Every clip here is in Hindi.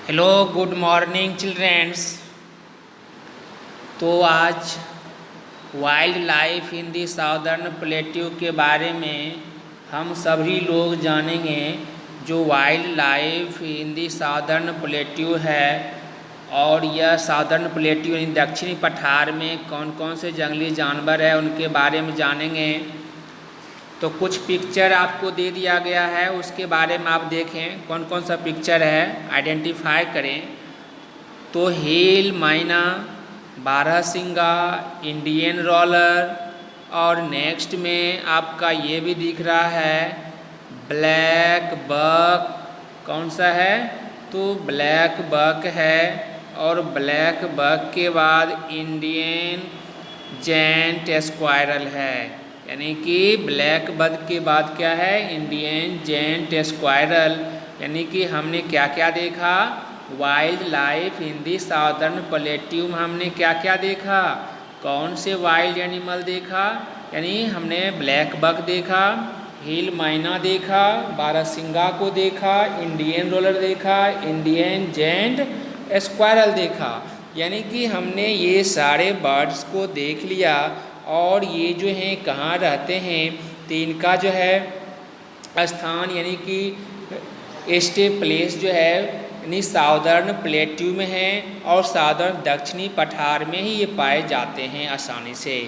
Hello good morning childrens. तो आज wild life in the southern plateau के बारे में हम सभी लोग जानेंगे। जो wild life in the southern plateau है और यह साउदर्न प्लेट्यू यानी दक्षिणी पठार में कौन कौन से जंगली जानवर है उनके बारे में जानेंगे। तो कुछ पिक्चर आपको दे दिया गया है, उसके बारे में आप देखें कौन कौन सा पिक्चर है, आइडेंटिफाई करें। तो हेल मैना, बारहसिंगा, इंडियन रॉलर और नेक्स्ट में आपका ये भी दिख रहा है ब्लैक बक। कौन सा है? तो ब्लैक बक है। और ब्लैक बक के बाद इंडियन जेंट स्क्वायरल है, यानी कि ब्लैक बक के बाद क्या है? Indian giant squirrel. यानी कि हमने क्या क्या देखा? Wild life in the southern plateau में हमने क्या क्या देखा? कौन से वाइल्ड एनिमल देखा? यानी हमने ब्लैक बक देखा, हिल मैना देखा, बारहसिंगा को देखा, इंडियन रोलर देखा, इंडियन जेंट स्क्वायरल देखा। यानी कि हमने ये सारे बर्ड्स को देख लिया और ये जो हैं कहाँ रहते हैं, तो इनका जो है स्थान यानी कि स्टे प्लेस जो है यानी साउदर्न प्लेट्यू में है और साउदर्न दक्षिणी पठार में ही ये पाए जाते हैं आसानी से।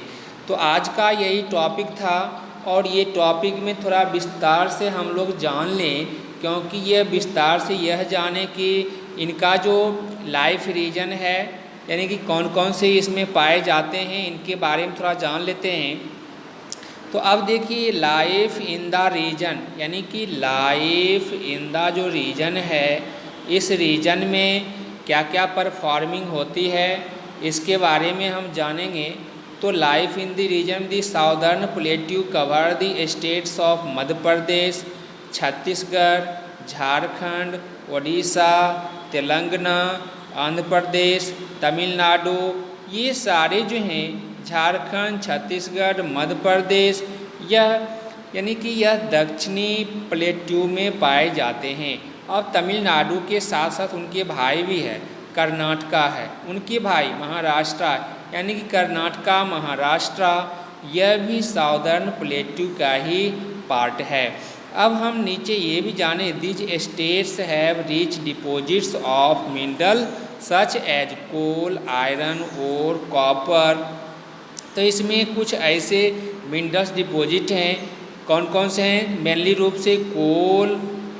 तो आज का यही टॉपिक था और ये टॉपिक में थोड़ा विस्तार से हम लोग जान लें, क्योंकि ये विस्तार से यह जाने कि इनका जो लाइफ रीजन है यानी कि कौन कौन से इसमें पाए जाते हैं, इनके बारे में थोड़ा जान लेते हैं। तो अब देखिए लाइफ इन द रीजन, यानी कि लाइफ इन द जो रीजन है, इस रीजन में क्या क्या परफॉर्मिंग होती है इसके बारे में हम जानेंगे। तो life in the region the southern plateau cover the states of Madhya Pradesh, Chhattisgarh, Jharkhand, Orissa, Telangana, Andhra Pradesh, Tamil Nadu. ये सारे जो हैं झारखंड, छत्तीसगढ़, मध्य प्रदेश, यह यानी कि यह दक्षिणी प्लेट्यू में पाए जाते हैं। और तमिलनाडु के साथ साथ उनके भाई भी है, कर्नाटका है, उनके भाई महाराष्ट्र, यानी कि कर्नाटका, महाराष्ट्र, यह भी साउदर्न प्लेट्यू का ही पार्ट है। अब हम नीचे ये भी जाने these states have rich deposits of mineral such as coal, iron और कॉपर। तो इसमें कुछ ऐसे मिनरल्स डिपॉजिट हैं, कौन कौन से हैं? मेनली रूप से कोल,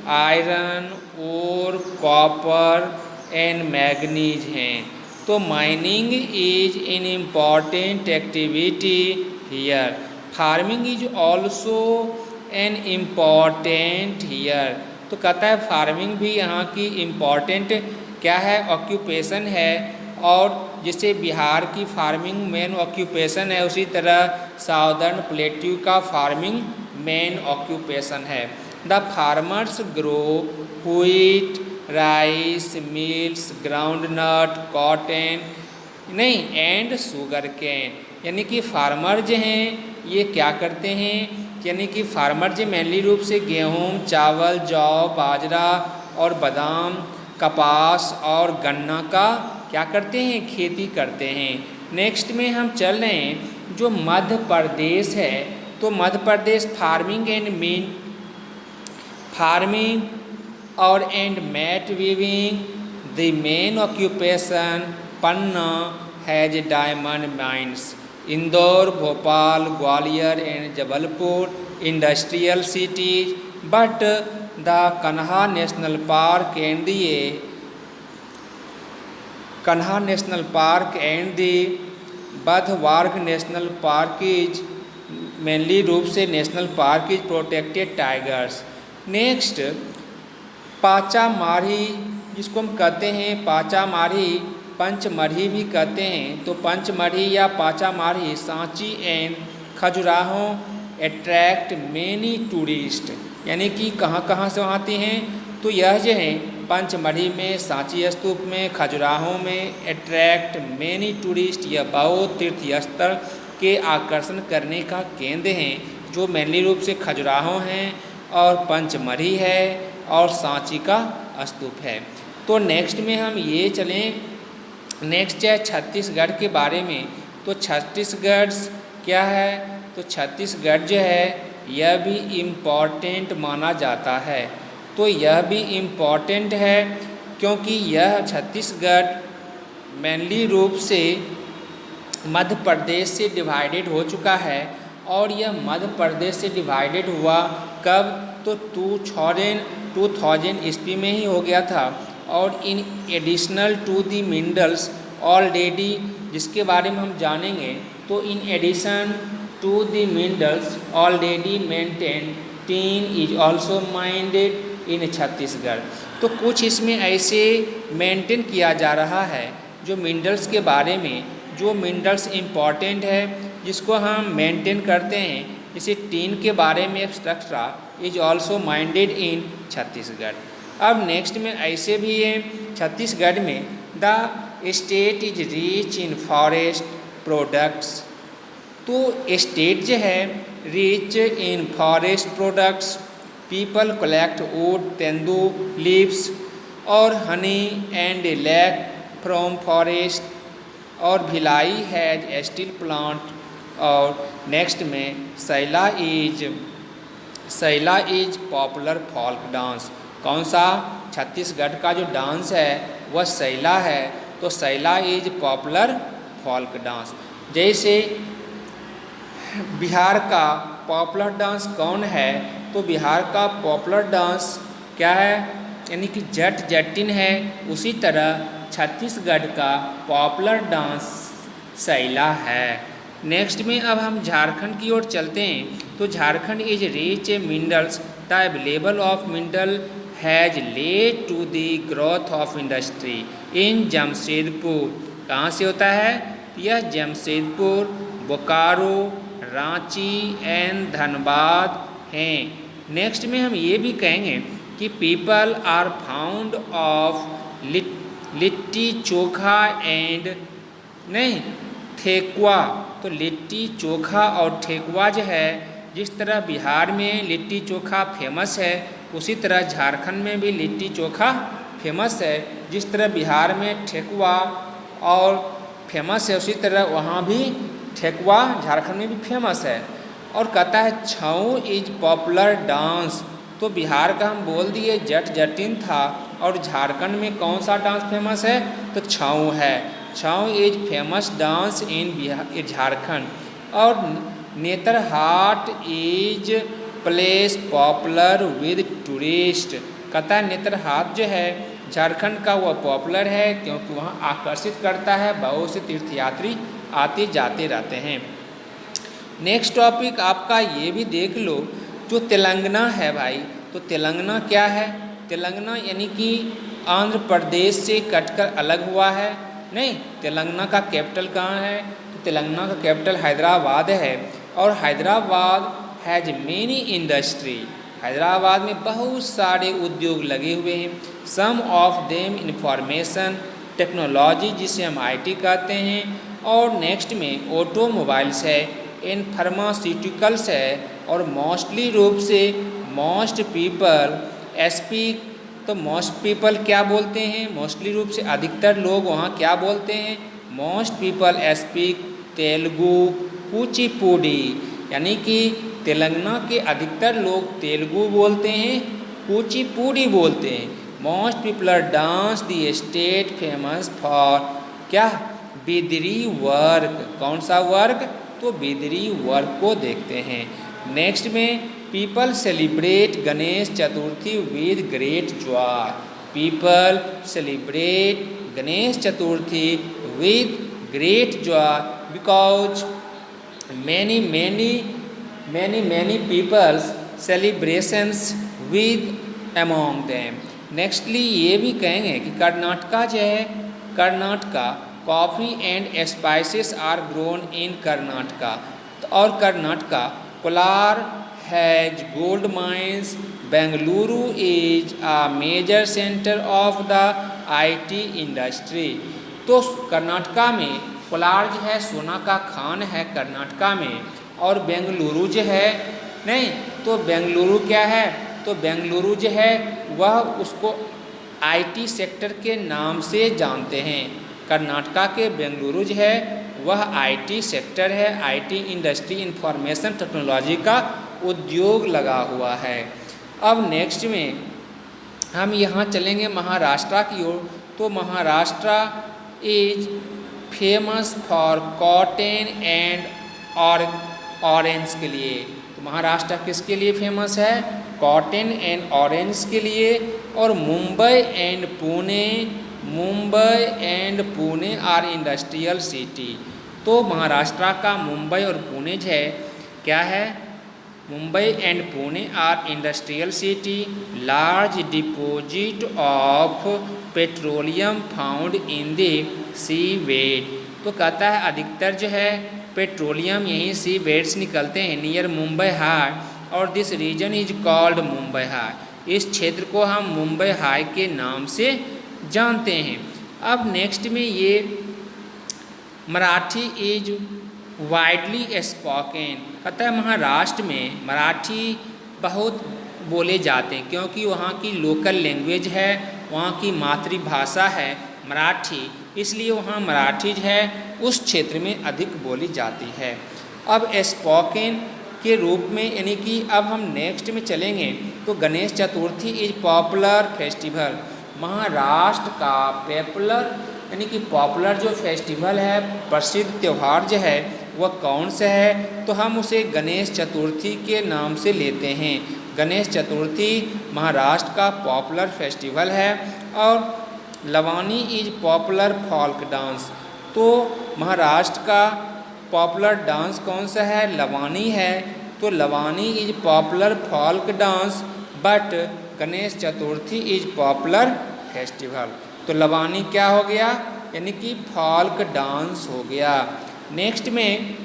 आयरन और कॉपर एंड मैग्नीज हैं। तो mining is an important activity here, farming is also an important here. तो कहता है फार्मिंग भी यहाँ की इम्पॉर्टेंट क्या है? ऑक्यूपेशन है। और जैसे बिहार की फार्मिंग मेन ऑक्यूपेशन है, उसी तरह साउदर्न प्लेट्यू का फार्मिंग मेन ऑक्यूपेशन है। The farmers grow wheat, rice, mills, groundnut, cotton नहीं एंड शुगर केन। यानी कि फार्मर जो हैं ये क्या करते हैं? यानी कि फार्मर जो मेनली रूप से गेहूँ, चावल, जौ, बाजरा और बादाम, कपास और गन्ना का क्या करते हैं? खेती करते हैं। नेक्स्ट में हम चल रहे हैं जो मध्य प्रदेश है। तो Madhya Pradesh farming and main farming और and mat weaving the main occupation. Panna has diamond mines. Indore, Bhopal, Gwalior and Jabalpur industrial cities, but the Kanha national park and Kanha national park and the बधवार्ग नेशनल पार्क इज मेनली रूप से national park is protected tigers. Next Pachmarhi, जिसको हम कहते हैं पाचामारी, पंचमढ़ी भी कहते हैं। तो पंचमढ़ी या Pachmarhi, Sanchi and Khajuraho attract many tourist. यानी कि कहाँ कहाँ से आते हैं? तो यह जो है पंचमढ़ी में, सांची स्तूप में, खजुराहो में अट्रैक्ट मेनी टूरिस्ट, यह बहुत तीर्थ स्थल के आकर्षण करने का केंद्र हैं, जो मेनली रूप से खजुराहो हैं और पंचमढ़ी है और सांची का स्तूप है। तो नेक्स्ट में हम ये चलें, नेक्स्ट है छत्तीसगढ़ के बारे में। तो छत्तीसगढ़ क्या है, तो छत्तीसगढ़ जो है यह भी इम्पॉर्टेंट माना जाता है। तो यह भी इम्पॉर्टेंट है क्योंकि यह छत्तीसगढ़ मेनली रूप से मध्य प्रदेश से डिवाइडेड हो चुका है। और यह मध्य प्रदेश से डिवाइडेड हुआ कब, तो 2000 ईस्वी में ही हो गया था। और in additional to the minerals already, जिसके बारे में हम जानेंगे, तो in addition to the minerals already maintain tin is also minded in Chhattisgarh. तो कुछ इसमें ऐसे मेंटेन किया जा रहा है जो मिनरल्स के बारे में, जो मिनरल्स इम्पॉर्टेंट है जिसको हम मेंटेन करते हैं, जैसे टीन के बारे में structure is also minded in Chhattisgarh. अब नेक्स्ट में ऐसे भी है छत्तीसगढ़ में, the state is rich in forest products. तो स्टेट जो है rich in forest products, people collect wood, tendu leaves और honey and lac from forest, और भिलाई हैज स्टील प्लांट। और नेक्स्ट में Saila is popular folk dance. कौन सा, छत्तीसगढ़ का जो डांस है वह सैला है। तो Saila is popular folk dance. जैसे बिहार का पॉपुलर डांस कौन है, तो बिहार का पॉपुलर डांस क्या है, यानी कि जट जटिन है। उसी तरह छत्तीसगढ़ का पॉपुलर डांस सैला है। नेक्स्ट में अब हम झारखंड की ओर चलते हैं। तो Jharkhand is rich a minerals, the available of mineral has led to the growth of industry in Jamshedpur. कहाँ से होता है, यह जमशेदपुर, बोकारो, रांची एंड धनबाद हैं। नेक्स्ट में हम ये भी कहेंगे कि people are found of litti chokha and नहीं ठेकुआ। तो लिट्टी चोखा और ठेकुआ जो है, जिस तरह बिहार में लिट्टी चोखा फेमस है, उसी तरह झारखंड में भी लिट्टी चोखा फेमस है। जिस तरह बिहार में ठेकुआ और फेमस है, उसी तरह वहाँ भी ठेकुआ झारखंड में भी फेमस है। और कहता है छऊ इज पॉपुलर डांस। तो बिहार का हम बोल दिए जट जटिन था, और झारखंड में कौन सा डांस फेमस है, तो छऊ है। Chhau is famous dance in Jharkhand. और Netarhat is place popular with tourist. कहता है नेतरहाट जो है झारखंड का वह पॉपुलर है क्योंकि वहाँ आकर्षित करता है, बहुत से तीर्थयात्री आते जाते रहते हैं। नेक्स्ट टॉपिक आपका ये भी देख लो, जो तेलंगाना है भाई। तो तेलंगाना क्या है, तेलंगाना यानी कि आंध्र प्रदेश से कटकर अलग हुआ है। नहीं, तेलंगाना का कैपिटल कहाँ है, तो तेलंगाना का कैपिटल हैदराबाद है। और Hyderabad has many industry. Hyderabad में बहुत सारे उद्योग लगे हुए हैं। सम ऑफ देम इंफॉर्मेशन टेक्नोलॉजी, जिसे हम IT कहते हैं। और नेक्स्ट में ऑटोमोबाइल्स है, इन फार्मास्यूटिकल्स है। और मोस्टली रूप से मोस्ट पीपल स्पीक। तो मोस्ट पीपल क्या बोलते हैं, मोस्टली रूप से अधिकतर लोग वहाँ क्या बोलते हैं, most people speak Telugu Kuchipudi. यानी कि तेलंगाना के अधिकतर लोग तेलुगु बोलते हैं, कुचिपुड़ी बोलते हैं। Most people dance the state famous for क्या, बिदरी वर्क। कौन सा वर्क, तो बिदरी वर्क को देखते हैं। नेक्स्ट में people celebrate Ganesh Chaturthi with great joy. People celebrate Ganesh Chaturthi with great joy because many people's celebrations with among them। Nextly ये भी कहेंगे कि कर्नाटका जो है, Karnataka coffee and spices are grown in Karnataka. और Karnataka Kolar has gold mines. Bengaluru is a major centre of the IT industry. तो कर्नाटका में कोलार जो है सोना का खान है कर्नाटका में। और बेंगलुरु जो है, नहीं तो बेंगलुरु क्या है, तो बेंगलुरु जो है वह उसको आईटी सेक्टर के नाम से जानते हैं। कर्नाटका के बेंगलुरु जो है वह आईटी सेक्टर है, आईटी इंडस्ट्री, इंफॉर्मेशन टेक्नोलॉजी का उद्योग लगा हुआ है। अब नेक्स्ट में हम यहाँ चलेंगे महाराष्ट्र की ओर। तो Maharashtra is famous for cotton and orange के लिए। तो महाराष्ट्र किसके लिए फेमस है? कॉटन एंड ऑरेंज के लिए। और Mumbai and Pune are industrial city. तो महाराष्ट्र का मुंबई और पुणे जो है क्या है? Mumbai and Pune are industrial city. Large deposit of petroleum found in the sea bed. तो कहता है अधिकतर जो है पेट्रोलियम यहीं सी बेड से निकलते हैं नियर मुंबई हाट, और this region is called Mumbai high. इस क्षेत्र को हम मुंबई हाई के नाम से जानते हैं। अब नेक्स्ट में ये मराठी इज वाइडली स्पोकन। कहता है महाराष्ट्र में मराठी बहुत बोले जाते हैं क्योंकि वहाँ की लोकल लैंग्वेज है, वहाँ की मातृभाषा है मराठी, इसलिए वहाँ मराठी जो है उस क्षेत्र में अधिक बोली जाती है। अब स्पोकन के रूप में यानी कि अब हम नेक्स्ट में चलेंगे तो Ganesh Chaturthi is popular festival. Maharashtra का यानी कि पॉपुलर जो फेस्टिवल है, प्रसिद्ध त्यौहार जो है वह कौन सा है? तो हम उसे गणेश चतुर्थी के नाम से लेते हैं। गणेश चतुर्थी महाराष्ट्र का पॉपुलर फेस्टिवल है। और Lavani is popular folk dance. तो महाराष्ट्र का पॉपुलर डांस कौन सा है? लवानी है। तो Lavani is popular folk dance but Ganesh Chaturthi is popular festival. तो लवानी क्या हो गया? यानी कि फोल्क डांस हो गया। नेक्स्ट में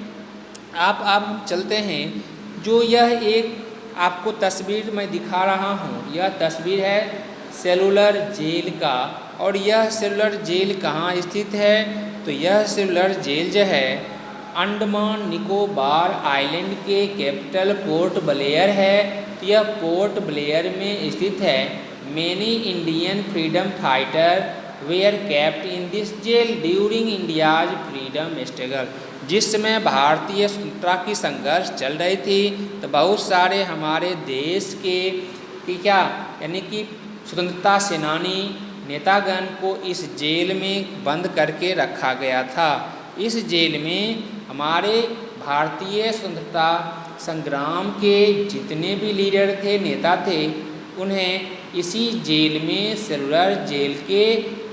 अब हम चलते हैं। जो यह एक आपको तस्वीर मैं दिखा रहा हूँ, यह तस्वीर है सेलुलर जेल का। और यह सेलुलर जेल कहाँ स्थित है? तो यह सेलुलर जेल जो है अंडमान निकोबार आइलैंड के कैपिटल पोर्ट ब्लेयर है। तो यह पोर्ट ब्लेयर में स्थित है। Many Indian freedom fighter were kept in this jail during India's freedom struggle. जिस समय भारतीय स्वतंत्रता की संघर्ष चल रही थी तो बहुत सारे हमारे देश के क्या यानी कि स्वतंत्रता सेनानी नेतागण को इस जेल में बंद करके रखा गया था। इस जेल में हमारे भारतीय स्वतंत्रता संग्राम के जितने भी लीडर थे, नेता थे, उन्हें इसी जेल में सेलुलर जेल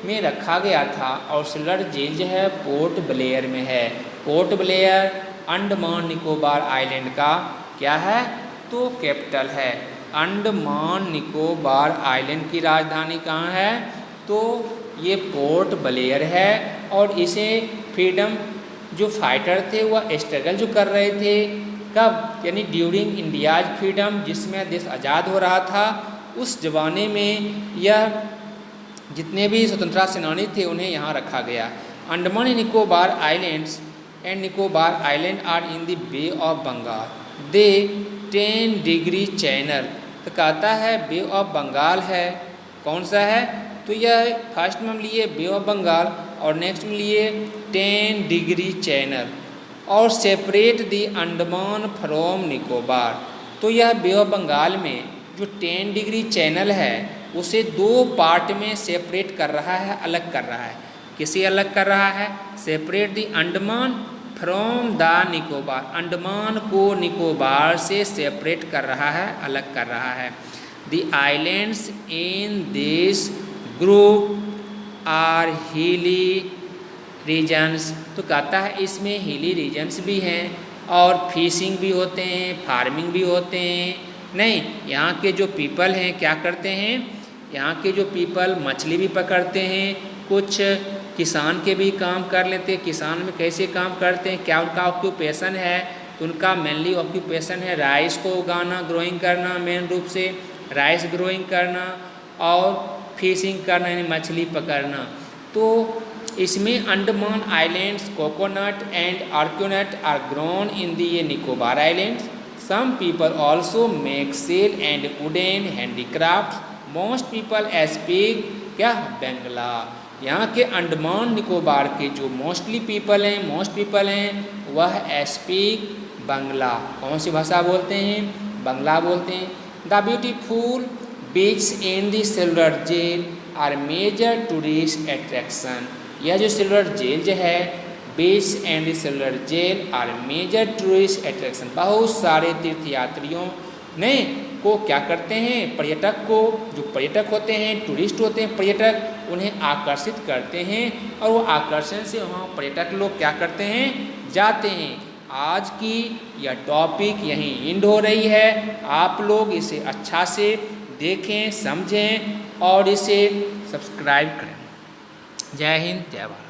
में रखा गया था। और सेलुलर जेल जो है पोर्ट ब्लेयर में है। Port Blair Andaman Nicobar island का क्या है? तो कैपिटल है। अंडमान निकोबार आइलैंड की राजधानी कहाँ है? तो ये पोर्ट ब्लेयर है। और इसे फ्रीडम जो फाइटर थे वह स्ट्रगल जो कर रहे थे कब? यानी ड्यूरिंग इंडियाज फ्रीडम, जिसमें देश आज़ाद हो रहा था उस ज़माने में यह जितने भी स्वतंत्रता सेनानी थे उन्हें यहाँ रखा गया। Andaman and Nicobar islands and Nicobar island are in the bay of Bengal. The 10 degree channel. तो कहता है बे ऑफ बंगाल है। कौन सा है? तो यह फर्स्ट में हम लिए बे ऑफ बंगाल और नेक्स्ट में लिए 10 डिग्री चैनल। और separate the Andaman from Nicobar. तो यह बे ऑफ बंगाल में जो 10 डिग्री चैनल है उसे 2 पार्ट में सेपरेट कर रहा है, अलग कर रहा है। किसे अलग कर रहा है? Separate the Andaman from the Nicobar. Andaman को निकोबार से सेपरेट कर रहा है, अलग कर रहा है। The islands in this group are hilly regions. तो कहता है इसमें हिली रीजन्स भी हैं और फिशिंग भी होते हैं, फार्मिंग भी होते हैं। नहीं, यहाँ के जो पीपल हैं क्या करते हैं? यहाँ के जो पीपल मछली भी पकड़ते हैं, कुछ किसान के भी काम कर लेते हैं। किसान में कैसे काम करते हैं, क्या उनका ऑक्यूपेशन है? तो उनका मेनली ऑक्यूपेशन है राइस को उगाना, ग्रोइंग करना, मेन रूप से राइस ग्रोइंग करना और फिशिंग करना यानी मछली पकड़ना। तो इसमें Andaman islands coconut and arecanut are grown in the Nicobar islands. Some people also make sail and wooden handicraft. Most people speak क्या, बंगला। यहाँ के अंडमान निकोबार के जो मोस्ट पीपल हैं वह स्पीक बंगला। कौन सी भाषा बोलते हैं, बंगला बोलते हैं। The beautiful beach in the Cellular Jail are major tourist attraction. यह जो सिल्वर जेल जो है, beach and the Cellular Jail are major tourist attraction, बहुत सारे तीर्थयात्रियों ने को क्या करते हैं, पर्यटक को, जो पर्यटक होते हैं, टूरिस्ट होते हैं पर्यटक, उन्हें आकर्षित करते हैं और वो आकर्षण से वहाँ पर्यटक लोग क्या करते हैं, जाते हैं। आज की यह टॉपिक यहीं एंड हो रही है। आप लोग इसे अच्छा से देखें, समझें और इसे सब्सक्राइब करें। जय हिंद, जय भारत।